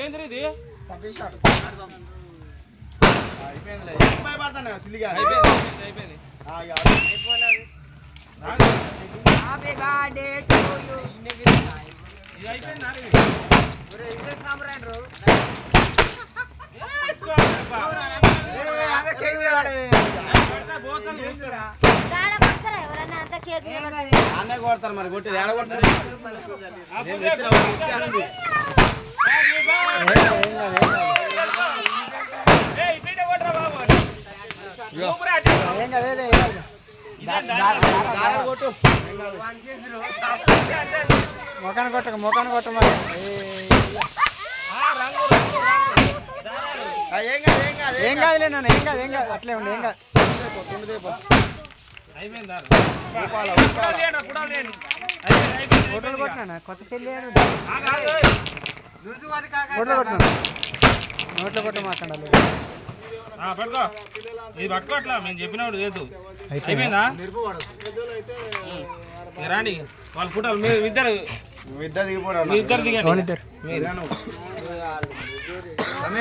ఏంద్రీ ఇది అన్నయ్య కొడతారు మరి కొట్టేది ఏడ కొడతారు మొఖాన్ని కొట్ట మరి ఏం కాదులే నాన్న ఏం కాదు అట్లే ఉండి ఏం కాదు ఫోటోలు కొట్టినా కొత్త చెల్లి ఫోటోలు కొట్టినా నోట్లో కొట్ట మాట్లాడాలి ఇది పట్టుకోట్లా మేము చెప్పినప్పుడు లేదు అయిపోయిందా రాండి వాళ్ళ ఫోటోలు మీరు ఇద్దరు దిగిపోవడం ఇద్దరు దిగండి